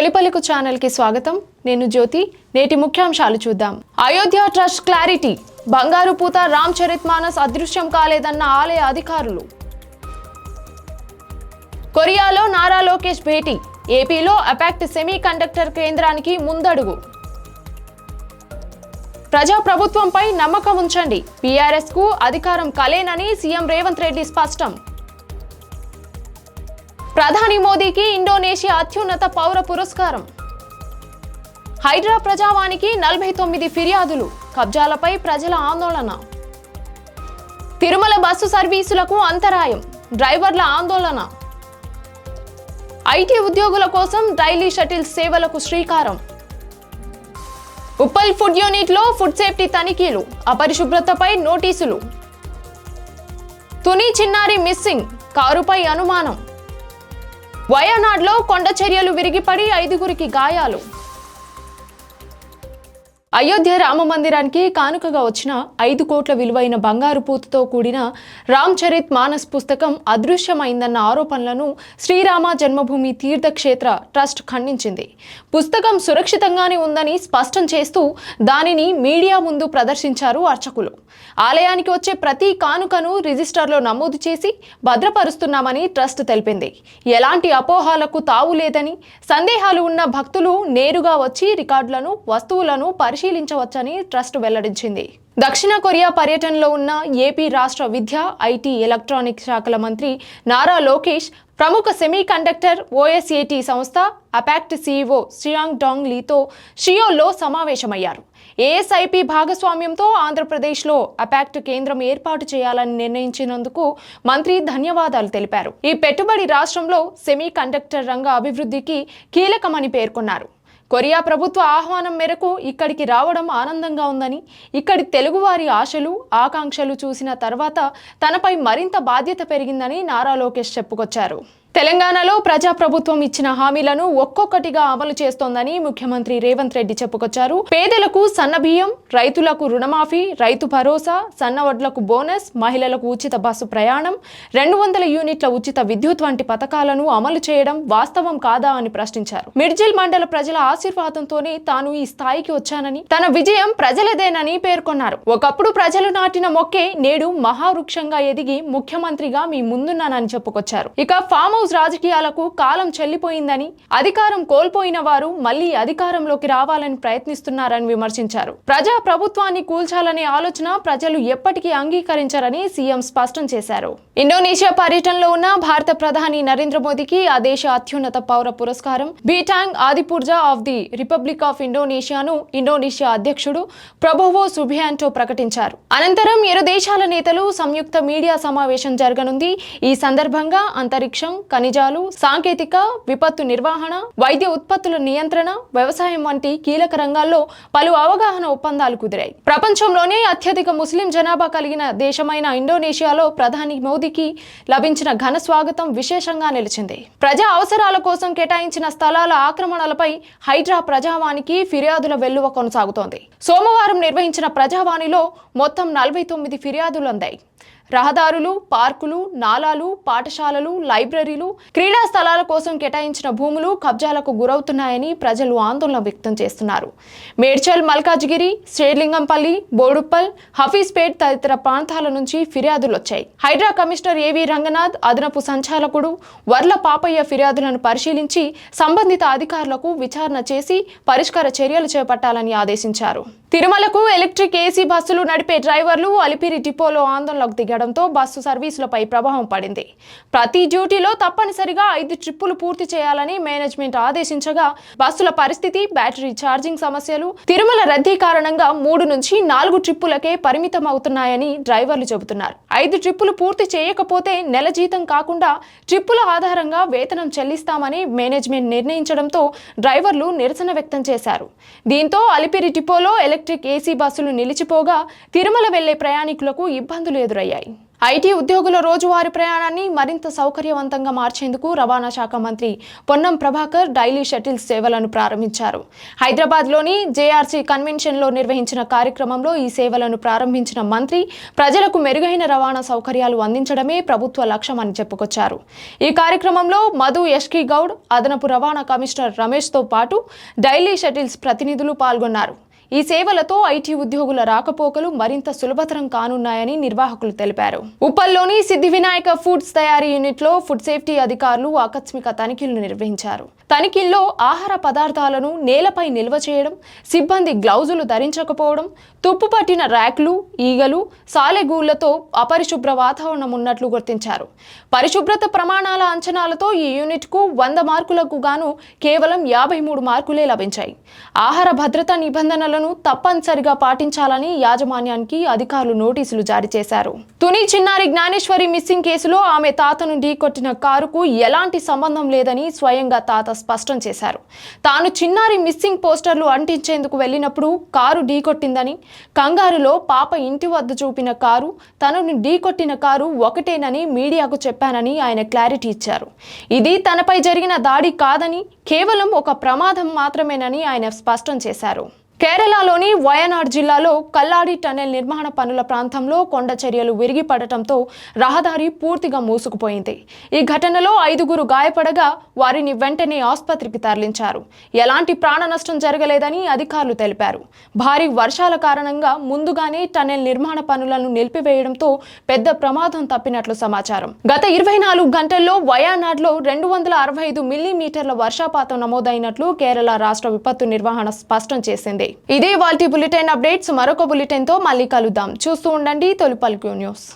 తొలిపలుకు channel కి స్వాగతం. నేను జ్యోతి. నేటి ముఖ్యాంశాలు చూద్దాం. అయోధ్య ట్రస్ట్ క్లారిటీ, బంగారు పూత రామచరితమానస్ అదృశ్యం కాలేదన్న ఆలయ అధికారులు. కొరియాలో నారా లోకేష్ భేటీ, ఏపీలో అపాక్ట్ సెమీ కండక్టర్ కేంద్రానికి ముందడుగు. ప్రజాప్రభుత్వంపై నమ్మకం ఉంచండి, బీఆర్ఎస్ కు అధికారం కలేనని సీఎం రేవంత్ రెడ్డి స్పష్టం. ప్రధాని మోదీకి ఇండోనేషియా అత్యున్నత పౌర పురస్కారం. హైడ్రా ప్రజావానికి 49 ఫిర్యాదులు, కబ్జాలపై ప్రజల ఆందోళన. తిరుమల బస్సు సర్వీసులకు అంతరాయం, డ్రైవర్ల ఆందోళన. ఐటీ ఉద్యోగుల కోసం డైలీ షటిల్ సేవలకు శ్రీకారం. ఉప్పల్ ఫుడ్ యూనిట్ లో ఫుడ్ సేఫ్టీ తనిఖీలు, అపరిశుభ్రతపై నోటీసులు. తుని చిన్నారి మిస్సింగ్, కారుపై అనుమానం. వయనాడ్లో కొండ చర్యలు విరిగిపడి 5గురికి గాయాలు. అయోధ్య రామ మందిరానికి కానుకగా వచ్చిన 5 కోట్ల విలువైన బంగారు పూతతో కూడిన రామచరితమానస్ పుస్తకం అదృశ్యమైందన్న ఆరోపణలను శ్రీరామ జన్మభూమి తీర్థక్షేత్ర ట్రస్ట్ ఖండించింది. పుస్తకం సురక్షితంగానే ఉందని స్పష్టం చేస్తూ దానిని మీడియా ముందు ప్రదర్శించారు అర్చకులు. ఆలయానికి వచ్చే ప్రతి కానుకను రిజిస్టర్లో నమోదు చేసి భద్రపరుస్తున్నామని ట్రస్ట్ తెలిపింది. ఎలాంటి అపోహాలకు తావు లేదని, సందేహాలు ఉన్న భక్తులు నేరుగా వచ్చి రికార్డులను, వస్తువులను పరిశీలించవచ్చని ట్రస్ట్ వెల్లడించింది. దక్షిణ కొరియా పర్యటనలో ఉన్న ఏపీ రాష్ట్ర విద్య, ఐటీ, ఎలక్ట్రానిక్ శాఖల మంత్రి నారా లోకేష్ ప్రముఖ సెమీ కండక్టర్ ఓఎస్ఏటీ సంస్థ అపాక్ట్ సీఈఓ శ్రియాంగ్ డాంగ్ లీతో షియోల్లో సమావేశమయ్యారు. ఏఎస్ఐపి భాగస్వామ్యంతో ఆంధ్రప్రదేశ్లో అపాక్ట్ కేంద్రం ఏర్పాటు చేయాలని నిర్ణయించినందుకు మంత్రి ధన్యవాదాలు తెలిపారు. ఈ పెట్టుబడి రాష్ట్రంలో సెమీ కండక్టర్ రంగ అభివృద్ధికి కీలకమని పేర్కొన్నారు. కొరియా ప్రభుత్వ ఆహ్వానం మేరకు ఇక్కడికి రావడం ఆనందంగా ఉందని, ఇక్కడి తెలుగువారి ఆశలు, ఆకాంక్షలు చూసిన తర్వాత తనపై మరింత బాధ్యత పెరిగిందని నారా లోకేష్ చెప్పుకొచ్చారు. తెలంగాణలో ప్రజాప్రభుత్వం ఇచ్చిన హామీలను ఒక్కొక్కటిగా అమలు చేస్తోందని ముఖ్యమంత్రి రేవంత్ రెడ్డి చెప్పుకొచ్చారు. పేదలకు సన్నబియ్యం, రైతులకు రుణమాఫీ, రైతు భరోసా, సన్నవడ్లకు బోనస్, మహిళలకు ఉచిత బస్సు ప్రయాణం, 200 యూనిట్ల ఉచిత విద్యుత్ వంటి పథకాలను అమలు చేయడం వాస్తవం కాదా అని ప్రశ్నించారు. మిడ్జిల్ మండల ప్రజల ఆశీర్వాదంతోనే తాను ఈ స్థాయికి వచ్చానని, తన విజయం ప్రజలదేనని పేర్కొన్నారు. ఒకప్పుడు ప్రజలు నాటిన మొక్కే నేడు మహావృక్షంగా ఎదిగి ముఖ్యమంత్రిగా మీ ముందున్నానని చెప్పుకొచ్చారు. ఇక ఫామ్ హౌస్ రాజకీయాలకు కాలం చెల్లిపోయిందని, అధికారం కోల్పోయిన వారు మళ్లీ అధికారంలోకి రావాలని ప్రయత్నిస్తున్నారని విమర్శించారు. ప్రజా ప్రభుత్వాన్ని కూల్చాలనే ఆలోచన ప్రజలు ఎప్పటికీ అంగీకరించారని సీఎం స్పష్టం చేశారు. ఇండోనేషియా పర్యటనలో ఉన్న భారత ప్రధాని నరేంద్ర మోదీకి ఆ దేశ అత్యున్నత పౌర పురస్కారం Bintang Adipurna of the republic of ఇండోనేషియాను ఇండోనేషియా అధ్యక్షుడు ప్రబోవో సుబియాంటో ప్రకటించారు. అనంతరం ఇరు దేశాల నేతలు సంయుక్త మీడియా సమావేశం జరగనుంది. ఈ సందర్భంగా అంతరిక్షం, ఖనిజాలు, సాంకేతిక, విపత్తు నిర్వహణ, వైద్య ఉత్పత్తుల నియంత్రణ, వ్యవసాయం వంటి కీలక రంగాల్లో పలు అవగాహన ఒప్పందాలు కుదిరాయి. ప్రపంచంలోనే అత్యధిక ముస్లిం జనాభా కలిగిన దేశమైన ఇండోనేషియాలో ప్రధాని మోదీకి లభించిన ఘన స్వాగతం విశేషంగా నిలిచింది. ప్రజా అవసరాల కోసం కేటాయించిన స్థలాల ఆక్రమణలపై హైడ్రా ప్రజావానికి ఫిర్యాదుల వెల్లువ కొనసాగుతోంది. సోమవారం నిర్వహించిన ప్రజావాణిలో మొత్తం 49 ఫిర్యాదులు అందాయి. రహదారులు, పార్కులు, నాలాలు, పాఠశాలలు, లైబ్రరీలు, క్రీడా స్థలాల కోసం కేటాయించిన భూములు కబ్జాలకు గురవుతున్నాయని ప్రజలు ఆందోళన వ్యక్తం చేస్తున్నారు. మేడ్చల్, మల్కాజ్గిరి, శ్రీలింగంపల్లి, బోడుప్పల్, హఫీజ్పేట్ తదితర ప్రాంతాల నుంచి ఫిర్యాదులు వచ్చాయి. హైడ్రా కమిషనర్ ఏవి రంగనాథ్, అదనపు సంచాలకుడు వర్ల పాపయ్య ఫిర్యాదులను పరిశీలించి సంబంధిత అధికారులకు విచారణ చేసి పరిష్కార చర్యలు చేపట్టాలని ఆదేశించారు. తిరుమలకు ఎలక్ట్రిక్ ఏసీ బస్సులు నడిపే డ్రైవర్లు అలిపిరి డిపోలో ఆందోళనకు దిగడంతో బస్సు సర్వీసులపై ప్రభావం పడింది. ప్రతి డ్యూటీలో తప్పనిసరిగా 5 ట్రిప్పులు పూర్తి చేయాలని మేనేజ్మెంట్ ఆదేశించగా బస్సుల పరిస్థితి, బ్యాటరీ ఛార్జింగ్ సమస్యలు, తిరుమల రద్దీ కారణంగా 3 నుంచి 4 ట్రిప్పులకే పరిమితం అవుతున్నాయని డ్రైవర్లు చెబుతున్నారు. 5 ట్రిప్పులు పూర్తి చేయకపోతే నెల జీతం కాకుండా ట్రిప్పుల ఆధారంగా వేతనం చెల్లిస్తామని మేనేజ్మెంట్ నిర్ణయించడంతో డ్రైవర్లు నిరసన వ్యక్తం చేశారు. దీంతో అలిపిరి డిపోలో ఎలక్ట్రిక్ ఏసీ బస్సులు నిలిచిపోగా తిరుమల వెళ్లే ప్రయాణికులకు ఇబ్బందులు ఎదురయ్యాయి. ఐటీ ఉద్యోగుల రోజువారీ ప్రయాణాన్ని మరింత సౌకర్యవంతంగా మార్చేందుకు రవాణా శాఖ మంత్రి పొన్నం ప్రభాకర్ డైలీ షటిల్స్ సేవలను ప్రారంభించారు. హైదరాబాద్లోని జేఆర్సీ కన్వెన్షన్లో నిర్వహించిన కార్యక్రమంలో ఈ సేవలను ప్రారంభించిన మంత్రి ప్రజలకు మెరుగైన రవాణా సౌకర్యాలు అందించడమే ప్రభుత్వ లక్ష్యమని చెప్పుకొచ్చారు. ఈ కార్యక్రమంలో మధు యష్కి గౌడ్, అదనపు రవాణా కమిషనర్ రమేష్తో పాటు డైలీ షటిల్స్ ప్రతినిధులు పాల్గొన్నారు. ఈ సేవలతో ఐటీ ఉద్యోగుల రాకపోకలు మరింత సులభతరం కానున్నాయని నిర్వాహకులు తెలిపారు. ఉప్పల్లోని సిద్ధి వినాయక ఫుడ్స్ తయారీ యూనిట్లో ఫుడ్ సేఫ్టీ అధికారులు ఆకస్మిక తనిఖీలు నిర్వహించారు. తనిఖీల్లో ఆహార పదార్థాలను నేలపై నిల్వ చేయడం, సిబ్బంది గ్లౌజులు ధరించకపోవడం, తుప్పుపట్టిన ర్యాక్లు, ఈగలు, సాలెగూళ్లతో అపరిశుభ్ర వాతావరణం ఉన్నట్లు గుర్తించారు. పరిశుభ్రత ప్రమాణాల అంచనాలతో ఈ యూనిట్కు 100 మార్కులకు గాను కేవలం 53 మార్కులే లభించాయి. ఆహార భద్రతా నిబంధనలను తప్పనిసరిగా పాటించాలని యాజమాన్యానికి అధికారులు నోటీసులు జారీ చేశారు. తుని చిన్నారి జ్ఞానేశ్వరి మిస్సింగ్ కేసులో ఆమె తాతను ఢీకొట్టిన కారుకు ఎలాంటి సంబంధం లేదని స్వయంగా తాత స్పష్టం చేశారు. తాను చిన్నారి మిస్సింగ్ పోస్టర్లు అంటించేందుకు వెళ్లినప్పుడు కారు ఢీకొట్టిందని, కంగారులో పాప ఇంటి వద్ద చూపిన కారు, తనను ఢీకొట్టిన కారు ఒకటేనని మీడియాకు చెప్పానని ఆయన క్లారిటీ ఇచ్చారు. ఇది తనపై జరిగిన దాడి కాదని, కేవలం ఒక ప్రమాదం మాత్రమేనని ఆయన స్పష్టం చేశారు. కేరళలోని వయనాడ్ జిల్లాలో కల్లాడి టనెల్ నిర్మాణ పనుల ప్రాంతంలో కొండ చర్యలు విరిగి పడటంతో రహదారి పూర్తిగా మూసుకుపోయింది. ఈ ఘటనలో 5గురు గాయపడగా వారిని వెంటనే ఆసుపత్రికి తరలించారు. ఎలాంటి ప్రాణ నష్టం జరగలేదని అధికారులు తెలిపారు. భారీ వర్షాల కారణంగా ముందుగానే టనెల్ నిర్మాణ పనులను నిలిపివేయడంతో పెద్ద ప్రమాదం తప్పినట్లు సమాచారం. గత 24 గంటల్లో వయనాడ్లో 265 మిల్లీమీటర్ల వర్షపాతం నమోదైనట్లు కేరళ రాష్ట్ర విపత్తు నిర్వహణ స్పష్టం చేసింది. ఇదే వాల్టి బులెటిన్ అప్డేట్స్. మరొక బులెటిన్ తో మళ్ళీ కలుద్దాం. చూస్తూ ఉండండి తొలి పలుకు న్యూస్.